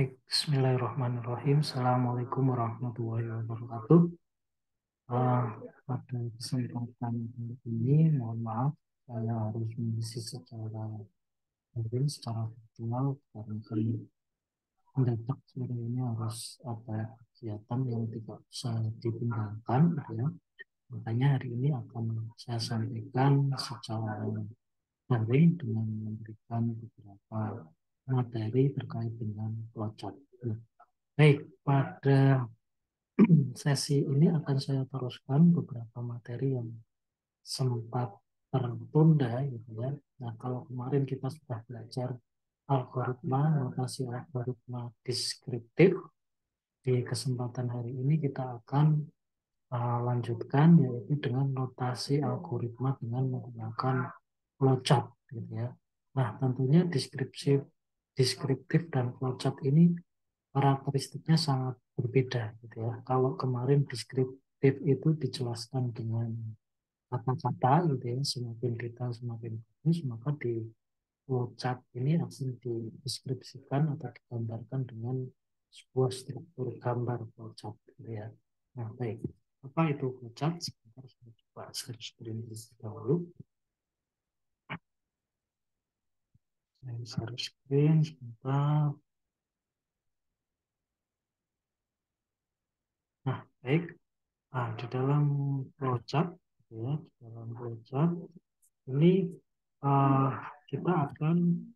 Bismillahirrahmanirrahim. Assalamualaikum warahmatullahi wabarakatuh. Pada kesempatan ini, mohon maaf, saya harus mengisi secara daring, secara virtual, karena kan mendadak sore ini harus ada kegiatan yang tidak bisa dipindahkan, gitu ya. Makanya hari ini akan saya sampaikan secara daring dengan memberikan beberapa materi terkait dengan flowchart. Baik, pada sesi ini akan saya teruskan beberapa materi yang sempat tertunda gitu ya. Nah, kalau kemarin kita sudah belajar algoritma, notasi algoritma deskriptif, di kesempatan hari ini kita akan lanjutkan yaitu dengan notasi algoritma dengan menggunakan flowchart gitu ya. Nah, tentunya deskriptif dan flowchart ini karakteristiknya sangat berbeda gitu ya. Kalau kemarin deskriptif itu dijelaskan dengan kata-kata gitu ya, semakin detail semakin bagus, maka di flowchart ini akan dideskripsikan atau digambarkan dengan sebuah struktur gambar flowchart gitu ya. Nah, baik. Apa itu flowchart? Sebentar saya coba share screen terlebih dahulu. Saya share screen sebentar. Nah, baik. Nah, di dalam flowchart ya, di dalam flowchart ini uh, kita akan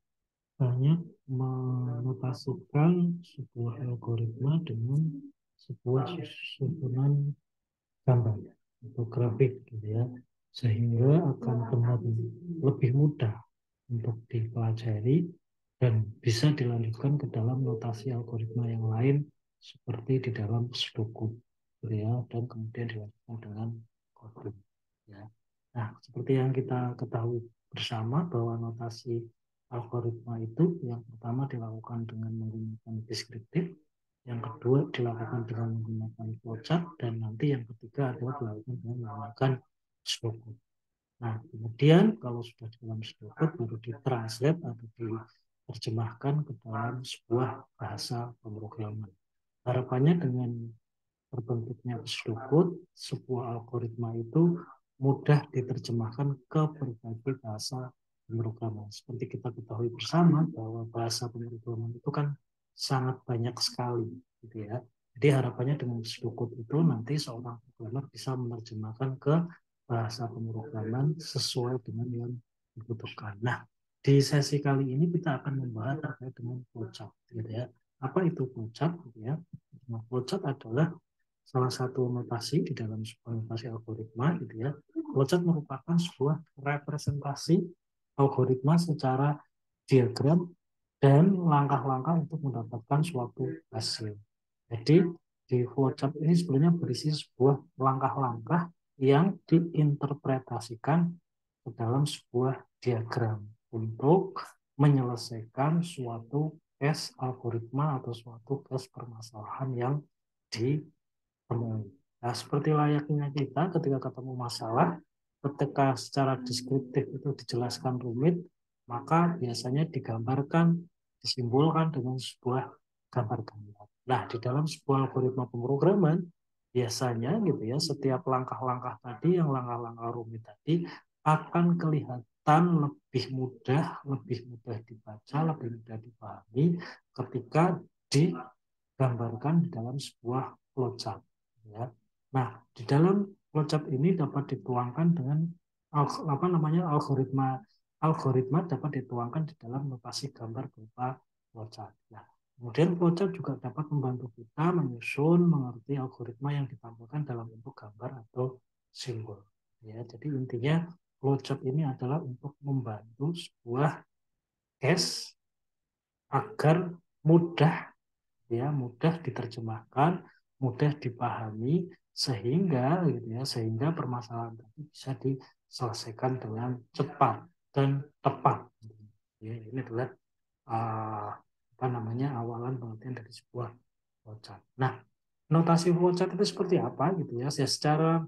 banyak menotasikan sebuah algoritma dengan sebuah susunan gambar atau grafik gitu ya, sehingga akan benar lebih mudah untuk dipelajari dan bisa dilanjutkan ke dalam notasi algoritma yang lain seperti di dalam Sudoku gitu ya, dan kemudian dilanjutkan dengan coding ya. Nah, seperti yang kita ketahui bersama bahwa notasi algoritma itu yang pertama dilakukan dengan menggunakan deskriptif, yang kedua dilakukan dengan menggunakan flowchart, dan nanti yang ketiga adalah dilakukan dengan menggunakan Sudoku. Nah, kemudian kalau sudah di dalam Sudoku baru ditranslate atau diterjemahkan ke dalam sebuah bahasa pemrograman. Harapannya dengan terbentuknya Sudoku, sebuah algoritma itu mudah diterjemahkan ke berbagai bahasa pemrograman. Seperti kita ketahui bersama bahwa bahasa pemrograman itu kan sangat banyak sekali, gitu ya. Jadi harapannya dengan Sudoku itu nanti seorang programmer bisa menerjemahkan ke bahasa pemrograman sesuai dengan yang dibutuhkan. Nah, di sesi kali ini kita akan membahas terkait dengan flowchart, gitu ya. Apa itu flowchart, gitu ya? Nah, flowchart adalah salah satu notasi di dalam sebuah notasi algoritma gitu ya. Flowchart merupakan sebuah representasi algoritma secara diagram dan langkah-langkah untuk mendapatkan suatu hasil. Jadi di flowchart ini sebenarnya berisi sebuah langkah-langkah yang diinterpretasikan ke dalam sebuah diagram untuk menyelesaikan suatu case algoritma atau suatu case permasalahan yang ditemui. Nah, seperti layaknya kita ketika ketemu masalah, ketika secara deskriptif itu dijelaskan rumit, maka biasanya digambarkan, disimbolkan dengan sebuah gambar-gambar. Nah, di dalam sebuah algoritma pemrograman, biasanya gitu ya, setiap langkah-langkah tadi, yang langkah-langkah rumit tadi, akan kelihatan lebih mudah dibaca, lebih mudah dipahami ketika digambarkan di dalam sebuah flowchart. Ya. Nah, di dalam flowchart ini dapat dituangkan dengan algoritma dapat dituangkan di dalam notasi gambar berupa flowchart. Nah, kemudian flowchart juga dapat membantu kita menyusun, mengerti algoritma yang ditampilkan dalam bentuk gambar atau simbol. Ya, jadi intinya flowchart ini adalah untuk membantu sebuah case agar mudah diterjemahkan, mudah dipahami, sehingga permasalahan tadi bisa diselesaikan dengan cepat dan tepat. Ya, ini adalah awalan pengertian dari sebuah flowchart. Nah, notasi flowchart itu seperti apa gitu ya? Secara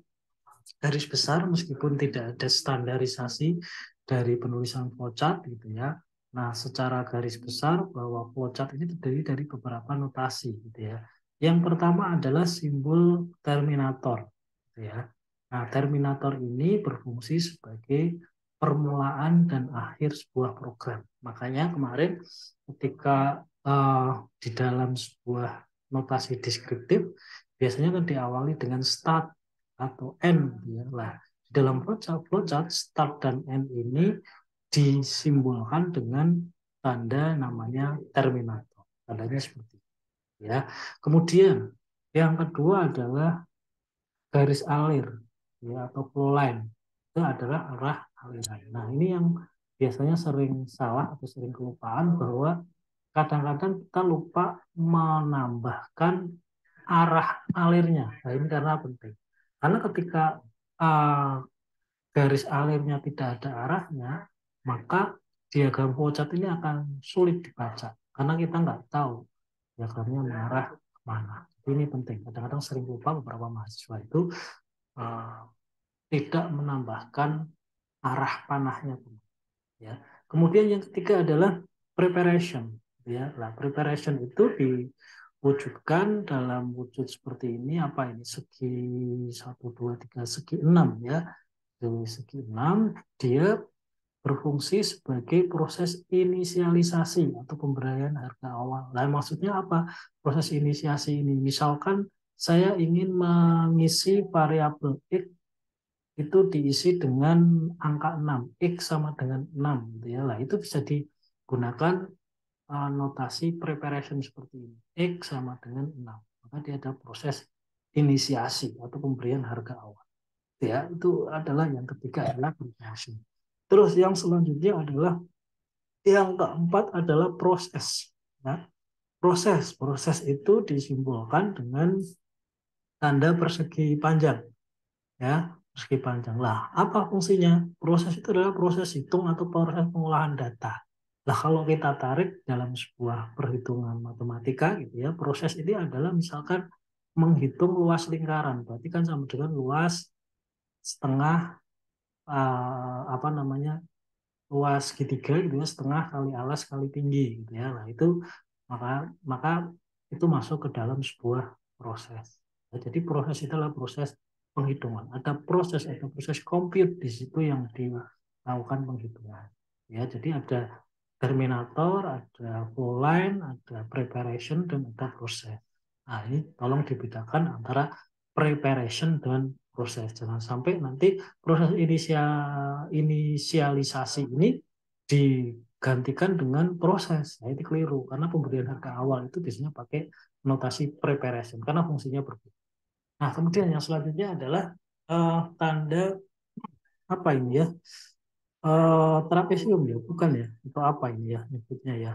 garis besar, meskipun tidak ada standarisasi dari penulisan flowchart gitu ya, Nah, secara garis besar bahwa flowchart ini terdiri dari beberapa notasi gitu ya. Yang pertama adalah simbol terminator gitu ya. Nah, terminator ini berfungsi sebagai permulaan dan akhir sebuah program. Makanya kemarin ketika di dalam sebuah notasi deskriptif biasanya kan diawali dengan start atau end gitu ya. Lah, di dalam flowchart start dan end ini disimbolkan dengan tanda namanya terminator. Tandanya seperti itu ya. Kemudian yang kedua adalah garis alir ya atau flow line. Itu adalah arah aliran. Nah, ini yang biasanya sering salah atau sering kelupaan bahwa kadang-kadang kita lupa menambahkan arah alirnya. Nah, ini karena penting. Karena ketika uh, garis alirnya tidak ada arahnya, maka diagram flowchart ini akan sulit dibaca karena kita nggak tahu diagramnya mengarah kemana. Jadi ini penting. Kadang-kadang sering lupa beberapa mahasiswa itu uh, tidak menambahkan arah panahnya. Ya. Kemudian yang ketiga adalah preparation. Ya, nah, preparation itu diwujudkan dalam wujud seperti ini. Apa ini? Segi 1, 2, 3, segi 6 ya. Dari segi 6 dia berfungsi sebagai proses inisialisasi atau pemberian harga awal. Nah, maksudnya apa? Proses inisiasi ini. Misalkan saya ingin mengisi variabel X itu diisi dengan angka 6, X sama dengan 6. Gitu ya. Nah, itu bisa digunakan notasi preparation seperti ini. X sama dengan 6. Maka dia ada proses inisiasi atau pemberian harga awal. Ya, itu adalah yang ketiga adalah preparation. Terus yang selanjutnya adalah yang keempat adalah proses. Ya, proses itu disimbolkan dengan tanda persegi panjang. Ya, persegi panjang. Lah, apa fungsinya? Proses itu adalah proses hitung atau proses pengolahan data. Lah, kalau kita tarik dalam sebuah perhitungan matematika gitu ya, proses ini adalah misalkan menghitung luas lingkaran. Berarti kan sama dengan luas setengah apa namanya luas segitiga gitu ya, setengah kali alas kali tinggi gitu ya. Nah, itu maka maka itu masuk ke dalam sebuah proses. Nah, jadi proses itu adalah proses penghitungan. Ada proses atau proses compute di situ yang dilakukan penghitungan. Ya, jadi ada terminator, ada flow line, ada preparation dan ada proses. Nah, ini tolong dibedakan antara preparation dan proses. Jangan sampai nanti proses inisialisasi ini digantikan dengan proses. Nah, itu keliru karena pemberian harga awal itu biasanya pakai notasi preparation karena fungsinya berbeda. Nah, kemudian yang selanjutnya adalah tanda apa ini ya? Trapesium ya, bukan ya? Itu apa ini ya nyebutnya ya?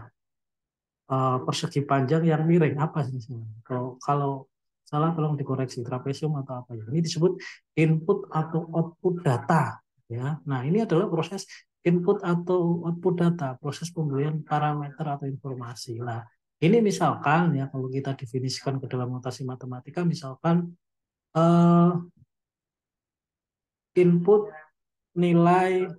Persegi panjang yang miring apa sih? Kalau salah tolong dikoreksi trapesium atau apa ya? Ini disebut input atau output data ya. Nah, ini adalah proses input atau output data, proses pemberian parameter atau informasi. Nah, ini misalkan ya kalau kita definisikan ke dalam notasi matematika misalkan eh, input nilai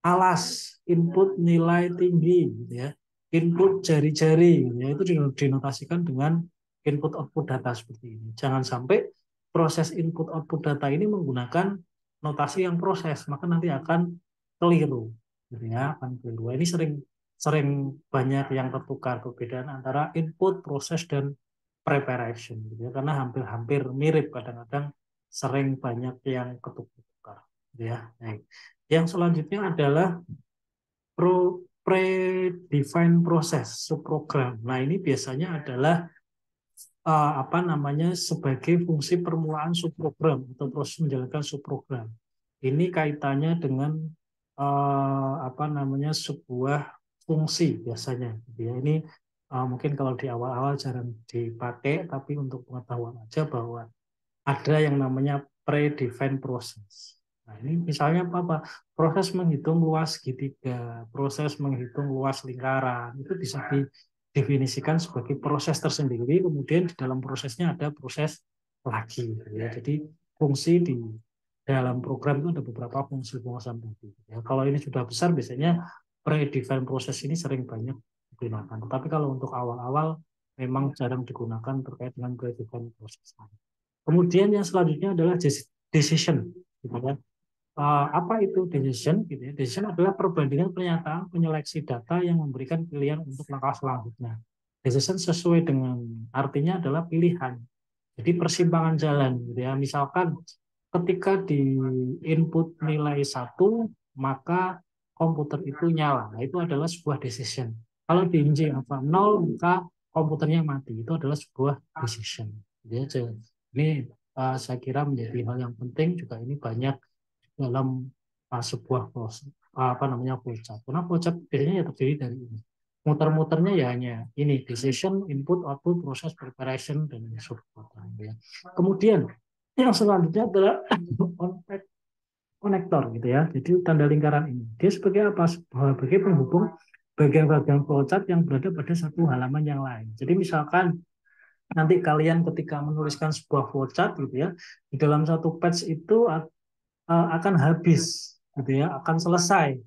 alas, input nilai tinggi, gitu ya, input jari-jari, gitu ya, itu dinotasikan dengan input output data seperti ini. Jangan sampai proses input output data ini menggunakan notasi yang proses, maka nanti akan keliru, gitu ya, akan keliru. Ini sering sering banyak yang tertukar perbedaan antara input, proses dan preparation, gitu ya, karena hampir-hampir mirip kadang-kadang sering banyak yang ketukar, gitu ya. Nah, yang selanjutnya adalah predefined process, subprogram. Nah, ini biasanya adalah apa namanya sebagai fungsi permulaan subprogram atau proses menjalankan subprogram. Ini kaitannya dengan apa namanya sebuah fungsi biasanya. Gitu ya. Ini mungkin kalau di awal-awal jarang dipakai, tapi untuk pengetahuan aja bahwa ada yang namanya predefined process. Nah, ini misalnya apa? Proses menghitung luas segitiga, proses menghitung luas lingkaran, itu bisa didefinisikan sebagai proses tersendiri, kemudian di dalam prosesnya ada proses lagi. Ya. Jadi fungsi di dalam program itu ada beberapa fungsi penguasaan tadi. Ya, kalau ini sudah besar, biasanya pre-define proses ini sering banyak digunakan. Tapi kalau untuk awal-awal memang jarang digunakan terkait dengan pre-define proses. Kemudian yang selanjutnya adalah decision, gitu kan. Apa itu decision? Gitu ya. Decision adalah perbandingan pernyataan penyeleksi data yang memberikan pilihan untuk langkah selanjutnya. Decision sesuai dengan artinya adalah pilihan. Jadi persimpangan jalan, gitu ya. Misalkan ketika di input nilai 1, maka komputer itu nyala. Nah, itu adalah sebuah decision. Kalau diinjek apa 0, maka komputernya mati. Itu adalah sebuah decision. Jadi ini saya kira menjadi hal yang penting juga ini banyak dalam sebuah proses apa namanya flowchart. Karena flowchart biasanya ya terdiri dari ini. Muter-muternya ya hanya ini decision, input, output, proses, preparation dan support. Ya. Kemudian yang selanjutnya adalah on-path konektor gitu ya. Jadi tanda lingkaran ini dia sebagai apa? Sebagai penghubung bagian-bagian flowchart yang berada pada satu halaman yang lain. Jadi misalkan nanti kalian ketika menuliskan sebuah flowchart gitu ya, di dalam satu page itu akan habis gitu ya, akan selesai,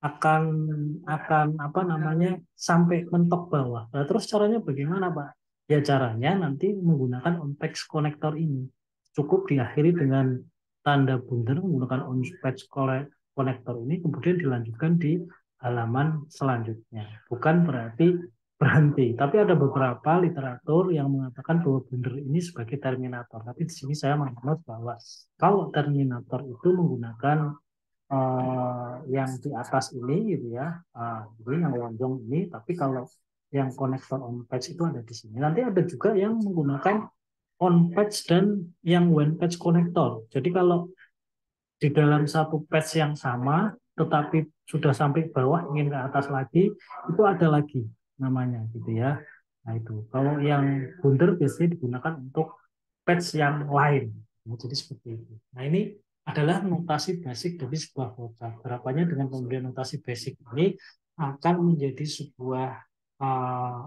akan apa namanya sampai mentok bawah. Nah, terus caranya bagaimana, Pak? Ya caranya nanti menggunakan on-page connector ini. Cukup diakhiri dengan tanda bundar menggunakan on-page connector ini, kemudian dilanjutkan di halaman selanjutnya. Bukan berarti berhenti, tapi ada beberapa literatur yang mengatakan bahwa bundar ini sebagai terminator. Tapi di sini saya menganut bahwa kalau terminator itu menggunakan yang di atas ini gitu ya, ini yang lonjong ini, tapi kalau yang konektor on page itu ada di sini. Nanti ada juga yang menggunakan on page dan yang one page konektor. Jadi kalau di dalam satu page yang sama, tetapi sudah sampai bawah ingin ke atas lagi, itu ada lagi namanya gitu ya. Nah itu. Kalau yang bundar biasanya digunakan untuk patch yang lain. Nah, jadi seperti itu. Nah ini adalah notasi basic dari sebuah flowchart. Harapannya dengan pemberian notasi basic ini akan menjadi sebuah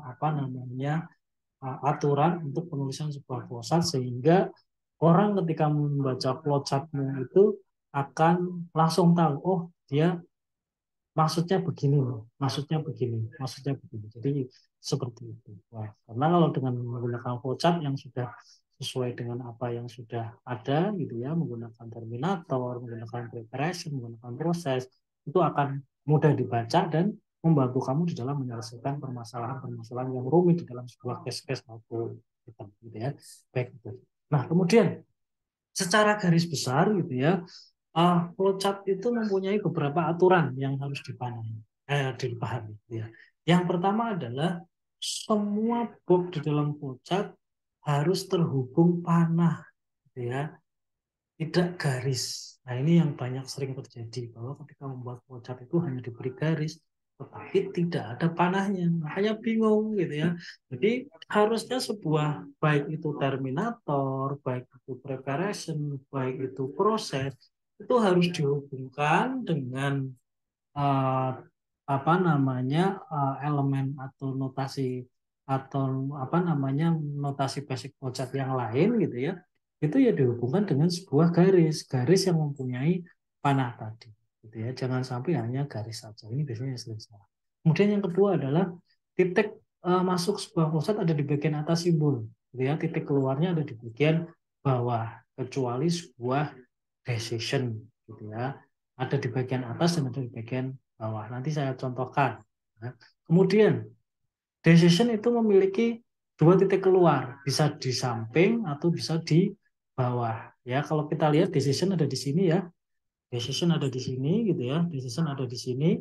apa namanya aturan untuk penulisan sebuah flowchart sehingga orang ketika membaca flowchartmu itu akan langsung tahu, oh dia maksudnya begini loh, maksudnya begini, maksudnya begini. Jadi seperti itu. Wah, karena kalau dengan menggunakan flowchart yang sudah sesuai dengan apa yang sudah ada gitu ya, menggunakan terminator, menggunakan preparation, menggunakan proses, itu akan mudah dibaca dan membantu kamu di dalam menyelesaikan permasalahan-permasalahan yang rumit di dalam sebuah case-case maupun gitu ya. Baik itu. Nah, kemudian secara garis besar gitu ya, flowchart itu mempunyai beberapa aturan yang harus dipahami. Ya. Yang pertama adalah semua box di dalam flowchart harus terhubung panah, gitu ya, tidak garis. Nah ini yang banyak sering terjadi bahwa ketika membuat flowchart itu hanya diberi garis, tetapi tidak ada panahnya, makanya bingung gitu ya. Jadi harusnya sebuah baik itu terminator, baik itu preparation, baik itu proses itu harus dihubungkan dengan uh, apa namanya elemen atau notasi atau apa namanya notasi basic flowchart yang lain gitu ya, itu ya dihubungkan dengan sebuah garis yang mempunyai panah tadi gitu ya, jangan sampai hanya garis saja, ini biasanya yang sering salah. Kemudian yang kedua adalah titik masuk sebuah flowchart ada di bagian atas simbol gitu ya, titik keluarnya ada di bagian bawah kecuali sebuah decision gitu ya, ada di bagian atas dan ada di bagian bawah. Nanti saya contohkan. Nah, kemudian decision itu memiliki dua titik keluar, bisa di samping atau bisa di bawah. Ya, kalau kita lihat decision ada di sini ya, decision ada di sini gitu ya, decision ada di sini.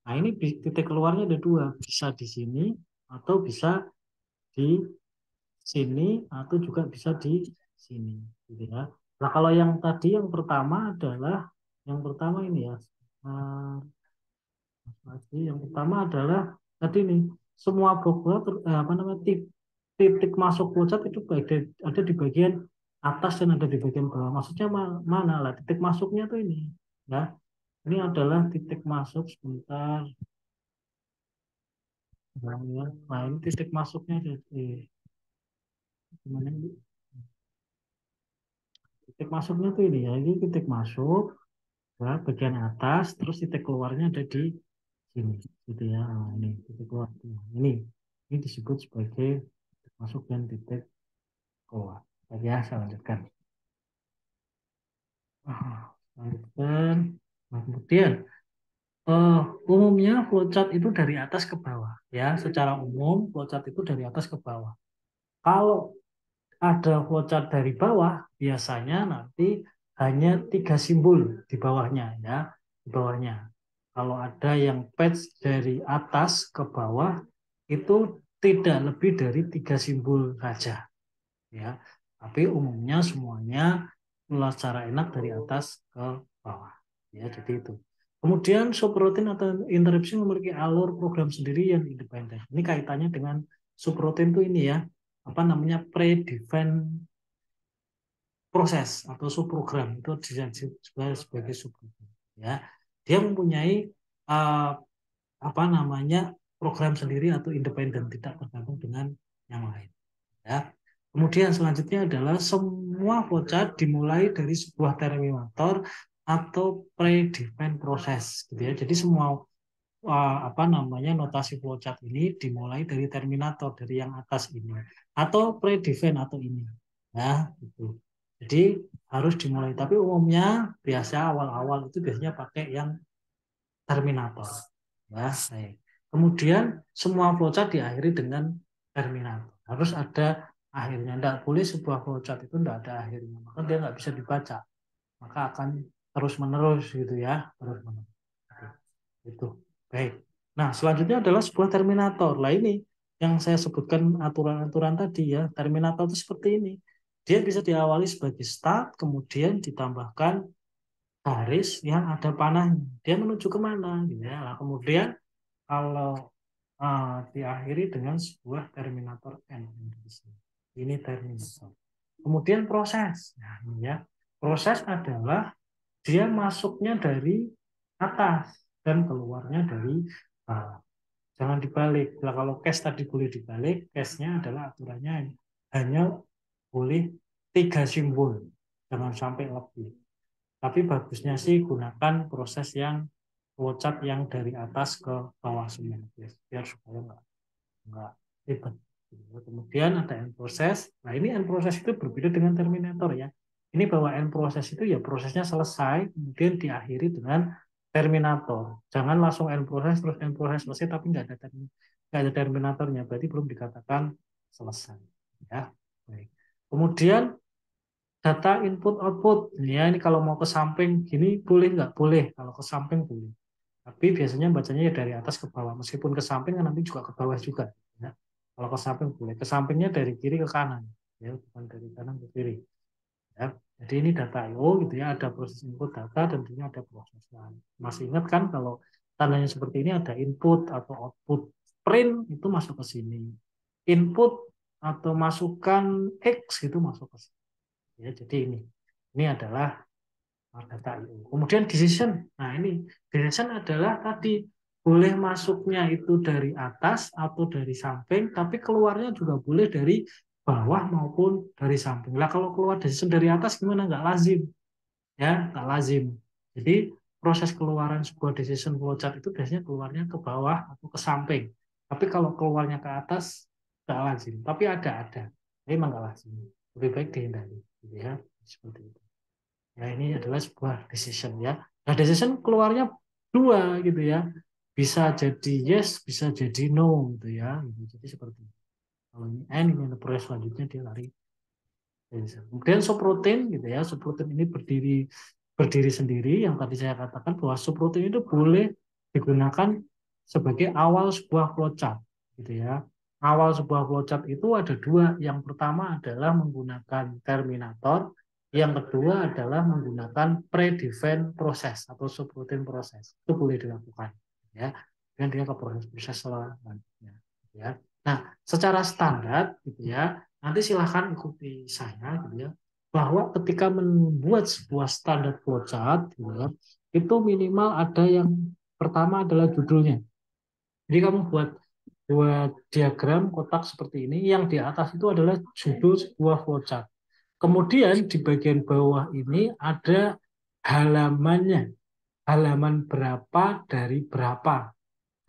Nah ini titik keluarnya ada dua, bisa di sini atau bisa di sini atau juga bisa di sini, gitu ya. Nah kalau yang tadi yang pertama adalah yang pertama ini ya. Yang pertama adalah tadi nih semua box apa namanya titik masuk flowchart itu ada di bagian atas dan ada di bagian bawah. Maksudnya mana lah titik masuknya tuh ini ya. Ini adalah titik masuk sebentar. Nah, ini titik masuknya ada di gimana ini? Titik masuknya tuh ini ya. Ini titik masuk ya, bagian atas terus titik keluarnya ada di sini gitu ya. Nah, ini titik keluar. Ini disebut sebagai titik masuk dan titik keluar. Oke ya, saya lanjutkan. Lanjutkan. Nah, kemudian umumnya flowchart itu dari atas ke bawah ya. Secara umum flowchart itu dari atas ke bawah. Kalau ada flowchart dari bawah, biasanya nanti hanya 3 simbol di bawahnya ya, di bawahnya. Kalau ada yang patch dari atas ke bawah, itu tidak lebih dari 3 simbol saja ya. Tapi umumnya semuanya secara enak dari atas ke bawah ya. Jadi itu. Kemudian subroutine atau interruption memiliki alur program sendiri yang independen. Ini kaitannya dengan subroutine itu ini ya, apa namanya, predefined proses atau subprogram, itu disebut sebagai subprogram ya. Dia mempunyai uh, apa namanya, program sendiri atau independen, tidak tergantung dengan yang lain ya. Kemudian selanjutnya adalah semua flowchart dimulai dari sebuah terminator atau predefined proses gitu ya. Jadi semua apa namanya, notasi flowchart ini dimulai dari terminator, dari yang atas ini, atau predefined atau ini ya gitu. Jadi harus dimulai, tapi umumnya biasa awal-awal itu biasanya pakai yang terminator ya. Baik. Kemudian semua flowchart diakhiri dengan terminator, harus ada akhirnya. Tidak boleh sebuah flowchart itu tidak ada akhirnya, maka dia nggak bisa dibaca, maka akan terus menerus gitu ya, terus menerus itu. Baik. Nah, selanjutnya adalah sebuah terminator. Lah ini yang saya sebutkan aturan-aturan tadi ya. Terminator itu seperti ini. Dia bisa diawali sebagai start, kemudian ditambahkan garis yang ada panahnya. Dia menuju kemana? Gitu ya. Nah, kemudian kalau diakhiri dengan sebuah terminator N. Ini terminator. Kemudian proses. Nah, ini ya. Proses adalah dia masuknya dari atas dan keluarnya dari bawah. Jangan dibalik. Nah, kalau case tadi boleh dibalik, case-nya adalah aturannya hanya boleh 3 simbol, jangan sampai lebih. Tapi bagusnya sih gunakan proses yang flowchart yang dari atas ke bawah semua, biar supaya nggak ribet. Kemudian ada end process. Nah, ini end process itu berbeda dengan terminator ya. Ini bahwa end process itu ya prosesnya selesai, kemudian diakhiri dengan terminator. Jangan langsung end process terus end process selesai tapi nggak ada terminatornya, berarti belum dikatakan selesai. Ya, baik. Kemudian data input output. Ya, ini kalau mau ke samping gini boleh nggak? Boleh. Kalau ke samping boleh. Tapi biasanya bacanya ya dari atas ke bawah. Meskipun ke samping kan nanti juga ke bawah juga. Ya. Kalau ke samping boleh. Ke sampingnya dari kiri ke kanan. Ya, bukan dari kanan ke kiri. Ya. Jadi ini data I/O gitu ya. Ada proses input data dan tentunya ada proses lain. Masih ingat kan kalau tandanya seperti ini ada input atau output. Print itu masuk ke sini. Input atau masukan X gitu masuk ke sini. Ya, jadi ini adalah data I/O. Kemudian decision. Nah, ini decision adalah tadi boleh masuknya itu dari atas atau dari samping, tapi keluarnya juga boleh dari bawah maupun dari samping. Lah kalau keluar decision dari atas gimana? Nggak lazim. Ya, nggak lazim. Jadi proses keluaran sebuah decision flowchart itu biasanya keluarnya ke bawah atau ke samping. Tapi kalau keluarnya ke atas nggak lazim. Tapi ada. Tapi memang nggak lazim. Lebih baik dihindari. Gitu ya, seperti itu. Ya, ini adalah sebuah decision ya. Nah, decision keluarnya dua gitu ya. Bisa jadi yes, bisa jadi no gitu ya. Gitu. Jadi seperti itu. Kalau ini N, ini proses selanjutnya dia lari decision. Kemudian subroutine gitu ya. Subroutine ini berdiri sendiri. Yang tadi saya katakan bahwa subroutine itu boleh digunakan sebagai awal sebuah flowchart gitu ya. Awal sebuah flowchart itu ada dua. Yang pertama adalah menggunakan terminator, yang kedua adalah menggunakan predefined proses atau subroutine proses. Itu boleh dilakukan ya. Dan dia ke proses selanjutnya ya. Nah, secara standar gitu ya, nanti silahkan ikuti saya gitu ya, bahwa ketika membuat sebuah standar flowchart gitu ya, itu minimal ada yang pertama adalah judulnya. Jadi kamu buat diagram kotak seperti ini, yang di atas itu adalah judul sebuah flowchart. Kemudian di bagian bawah ini ada halamannya, halaman berapa dari berapa.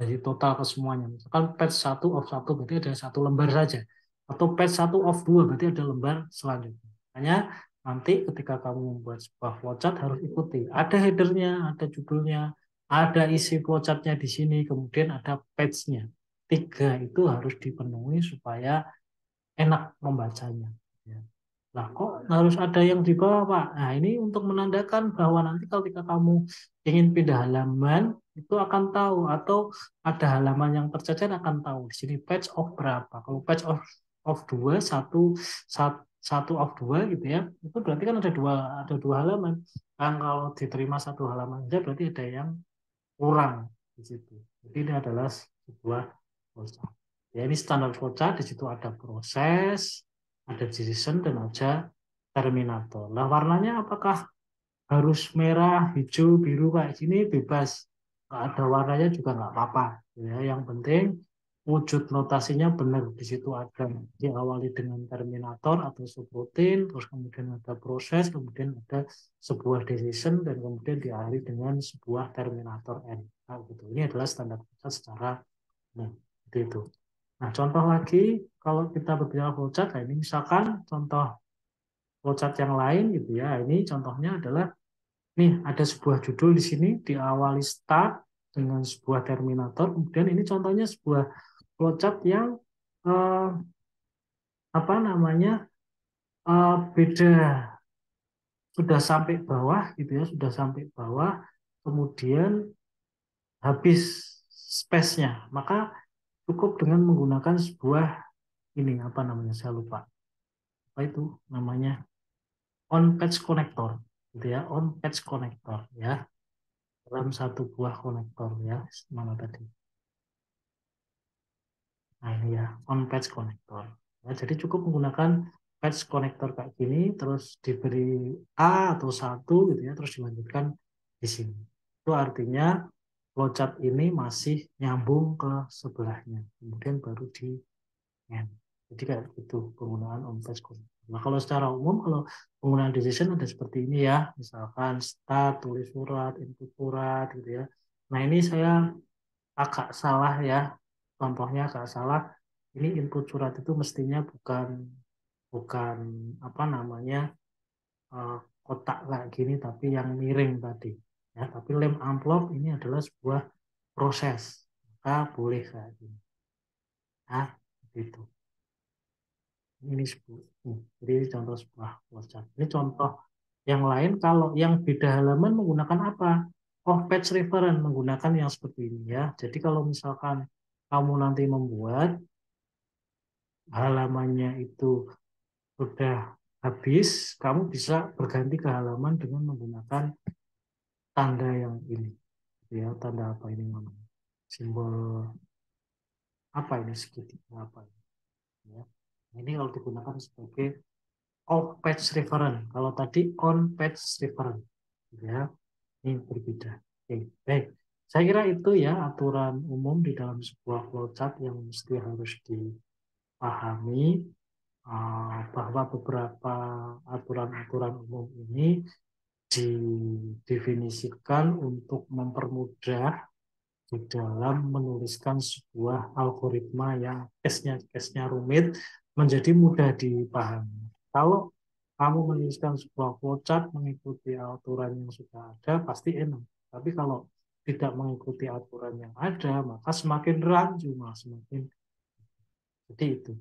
Dari total ke semuanya. Misalkan patch 1 of 1 berarti ada 1 lembar saja. Atau patch 1 of 2 berarti ada lembar selanjutnya. Makanya nanti ketika kamu membuat sebuah flowchart harus ikuti. Ada headernya, ada judulnya, ada isi flowchartnya di sini, kemudian ada patch-nya. 3 itu harus dipenuhi supaya enak membacanya. Ya. Nah, kok harus ada yang di bawah, Pak? Nah, ini untuk menandakan bahwa nanti ketika kamu ingin pindah halaman, itu akan tahu. Atau ada halaman yang tercecer akan tahu. Di sini page of berapa. Kalau page of 2, satu of 2 gitu ya, itu berarti kan ada dua halaman. Kan kalau diterima 1 halaman saja berarti ada yang kurang di situ. Jadi ini adalah sebuah flowchart. Ya, ini standar flowchart, di situ ada proses, ada decision, dan ada terminator. Nah, warnanya apakah harus merah, hijau, biru kayak gini? Bebas. Nggak ada warnanya juga nggak apa-apa. Ya, yang penting wujud notasinya benar. Di situ ada diawali dengan terminator atau subroutine, terus kemudian ada proses, kemudian ada sebuah decision, dan kemudian diakhiri dengan sebuah terminator N. Nah, gitu. Ini adalah standar flowchart secara umum. Itu. Nah, contoh lagi, kalau kita berbicara flowchart, nah ini misalkan contoh flowchart yang lain gitu ya. Ini contohnya adalah, nih ada sebuah judul di sini, diawali start dengan sebuah terminator. Kemudian ini contohnya sebuah flowchart yang eh, apa namanya beda, sudah sampai bawah gitu ya, sudah sampai bawah, kemudian habis space-nya. Maka cukup dengan menggunakan sebuah ini apa namanya saya lupa. Apa itu namanya? On page connector gitu ya, on page connector ya, dalam satu buah konektor ya, mana tadi, nah ini ya, on page connector ya. Jadi cukup menggunakan page connector kayak gini, terus diberi A atau 1 gitu ya, terus dilanjutkan di sini. Itu artinya flowchart ini masih nyambung ke sebelahnya, kemudian baru di end. Jadi kayak itu penggunaan on page connector. Nah, kalau secara umum, kalau penggunaan decision ada seperti ini ya, misalkan start, tulis surat, input surat gitu ya. Nah, ini saya agak salah ya, contohnya agak salah. Ini input surat itu mestinya bukan bukan apa namanya eh, kotak kayak gini, tapi yang miring tadi ya. Tapi lem amplop ini adalah sebuah proses, maka boleh kayak gini. Nah, gitu. Ini jadi contoh sebuah flowchart. Ini contoh yang lain, kalau yang beda halaman menggunakan apa? Oh, page reference menggunakan yang seperti ini ya. Jadi kalau misalkan kamu nanti membuat halamannya itu sudah habis, kamu bisa berganti ke halaman dengan menggunakan tanda yang ini. Ya, tanda apa ini namanya? Simbol apa ini, segitiga apa ini? Ya. Ini kalau digunakan sebagai off page reference. Kalau tadi on page reference. Ya, ini berbeda. Oke, baik. Saya kira itu ya aturan umum di dalam sebuah flowchart yang mesti harus dipahami, bahwa beberapa aturan-aturan umum ini didefinisikan untuk mempermudah di dalam menuliskan sebuah algoritma yang case-nya rumit menjadi mudah dipahami. Kalau kamu menuliskan sebuah flowchart mengikuti aturan yang sudah ada, pasti enak. Tapi kalau tidak mengikuti aturan yang ada, maka semakin rancu, semakin. Jadi itu.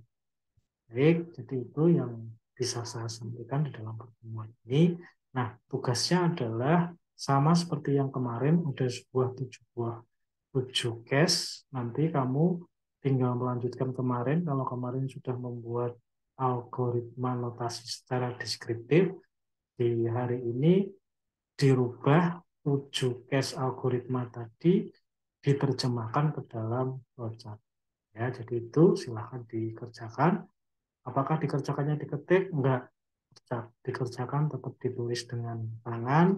Baik, jadi itu yang bisa saya sampaikan di dalam pertemuan ini. Nah, tugasnya adalah sama seperti yang kemarin, ada sebuah 7 case. Nanti kamu tinggal melanjutkan kemarin. Kalau kemarin sudah membuat algoritma notasi secara deskriptif, di hari ini dirubah 7 case algoritma tadi diterjemahkan ke dalam flowchart. Ya, jadi itu silahkan dikerjakan. Apakah dikerjakannya diketik? Enggak. Dikerjakan tetap ditulis dengan tangan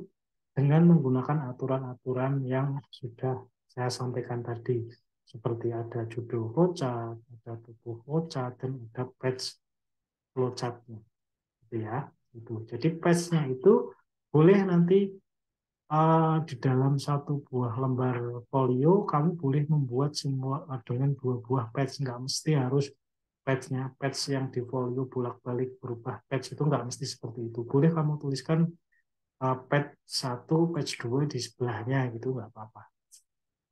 dengan menggunakan aturan-aturan yang sudah saya sampaikan tadi. Seperti ada judul flowchart, ada tubuh flowchart, dan ada page flowchart-nya. Gitu ya. Itu. Jadi page-nya itu boleh nanti di dalam satu buah lembar folio kamu boleh membuat semua dengan dua buah patch, nggak mesti harus patch yang di folio bolak-balik berubah patch, itu nggak mesti seperti itu. Boleh kamu tuliskan patch satu, patch dua di sebelahnya gitu, nggak apa-apa.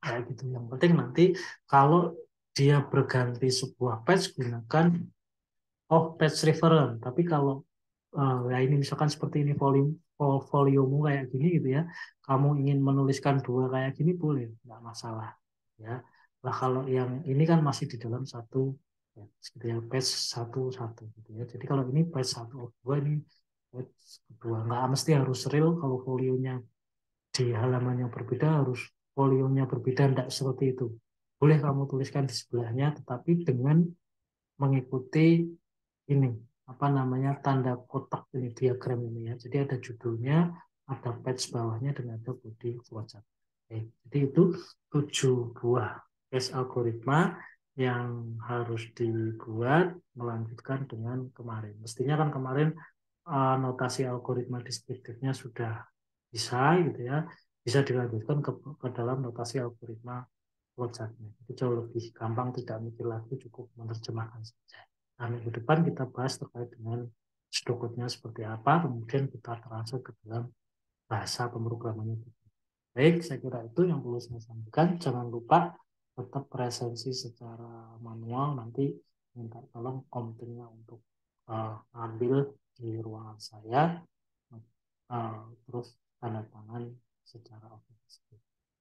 Kayak gitu. Yang penting nanti kalau dia berganti sebuah patch, gunakan patch reference. Tapi kalau ya ini misalkan seperti ini foliomu kayak gini gitu ya, kamu ingin menuliskan dua kayak gini boleh, nggak masalah ya. Lah kalau yang ini kan masih di dalam satu ya, gitu ya, page satu satu gitu ya. Jadi kalau ini page satu dua, ini page dua, nggak mesti harus real. Kalau folionya di halaman yang berbeda harus folionya berbeda, enggak seperti itu. Boleh kamu tuliskan di sebelahnya, tetapi dengan mengikuti ini apa namanya tanda kotak ini, diagram ini ya. Jadi ada judulnya, ada page bawahnya, dan ada body flowchart. Oke, jadi itu 7 buah case algoritma yang harus dibuat melanjutkan dengan kemarin. Mestinya kan kemarin notasi algoritma deskriptifnya sudah bisa gitu ya, bisa dilanjutkan ke dalam notasi algoritma flowchartnya. Itu jauh lebih gampang, tidak mikir lagi, cukup menerjemahkan saja. Nah, minggu depan kita bahas terkait dengan strukturnya seperti apa, kemudian kita transfer ke dalam bahasa pemrogramannya. Baik, saya kira itu yang perlu saya sampaikan. Jangan lupa tetap presensi secara manual, nanti minta tolong komputernya untuk ambil di ruangan saya, terus tanda tangan secara otomatis.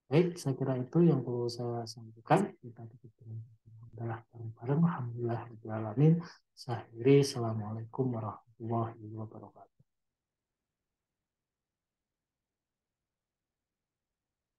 Baik, saya kira itu yang perlu saya sampaikan. Kita tutup dengan adalah bareng-bareng. Alhamdulillah, alamin. Saya akhiri. Assalamualaikum warahmatullahi wabarakatuh.